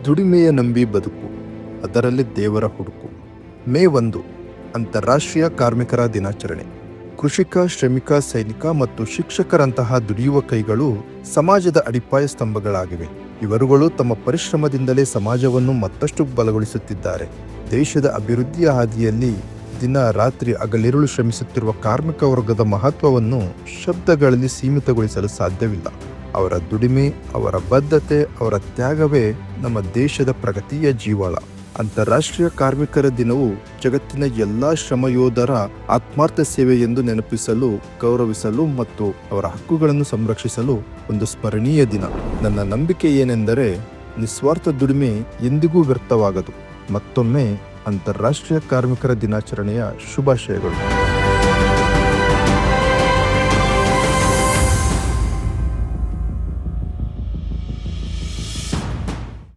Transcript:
ದುಡಿಮೆಯ ನಂಬಿ ಬದುಕು, ಅದರಲ್ಲಿ ದೇವರ ಹುಡುಕು. ಮೇ 1 ಅಂತಾರಾಷ್ಟ್ರೀಯ ಕಾರ್ಮಿಕರ ದಿನಾಚರಣೆ. ಕೃಷಿಕ, ಶ್ರಮಿಕ, ಸೈನಿಕ ಮತ್ತು ಶಿಕ್ಷಕರಂತಹ ದುಡಿಯುವ ಕೈಗಳು ಸಮಾಜದ ಅಡಿಪಾಯ ಸ್ತಂಭಗಳಾಗಿವೆ. ಇವರುಗಳು ತಮ್ಮ ಪರಿಶ್ರಮದಿಂದಲೇ ಸಮಾಜವನ್ನು ಮತ್ತಷ್ಟು ಬಲಗೊಳಿಸುತ್ತಿದ್ದಾರೆ. ದೇಶದ ಅಭಿವೃದ್ಧಿಯ ಹಾದಿಯಲ್ಲಿ ದಿನ ರಾತ್ರಿ ಹಗಲಿರುಳು ಶ್ರಮಿಸುತ್ತಿರುವ ಕಾರ್ಮಿಕ ವರ್ಗದ ಮಹತ್ವವನ್ನು ಶಬ್ದಗಳಲ್ಲಿ ಸೀಮಿತಗೊಳಿಸಲು ಸಾಧ್ಯವಿಲ್ಲ. ಅವರ ದುಡಿಮೆ, ಅವರ ಬದ್ಧತೆ, ಅವರ ತ್ಯಾಗವೇ ನಮ್ಮ ದೇಶದ ಪ್ರಗತಿಯ ಜೀವಾಳ. ಅಂತಾರಾಷ್ಟ್ರೀಯ ಕಾರ್ಮಿಕರ ದಿನವು ಜಗತ್ತಿನ ಎಲ್ಲಾ ಶ್ರಮಯೋಧರ ಆತ್ಮಾರ್ಥ ಸೇವೆ ಎಂದು ನೆನಪಿಸಲು, ಗೌರವಿಸಲು ಮತ್ತು ಅವರ ಹಕ್ಕುಗಳನ್ನು ಸಂರಕ್ಷಿಸಲು ಒಂದು ಸ್ಮರಣೀಯ ದಿನ. ನನ್ನ ನಂಬಿಕೆ ಏನೆಂದರೆ, ನಿಸ್ವಾರ್ಥ ದುಡಿಮೆ ಎಂದಿಗೂ ವ್ಯರ್ಥವಾಗದು. ಮತ್ತೊಮ್ಮೆ ಅಂತಾರಾಷ್ಟ್ರೀಯ ಕಾರ್ಮಿಕರ ದಿನಾಚರಣೆಯ ಶುಭಾಶಯಗಳು.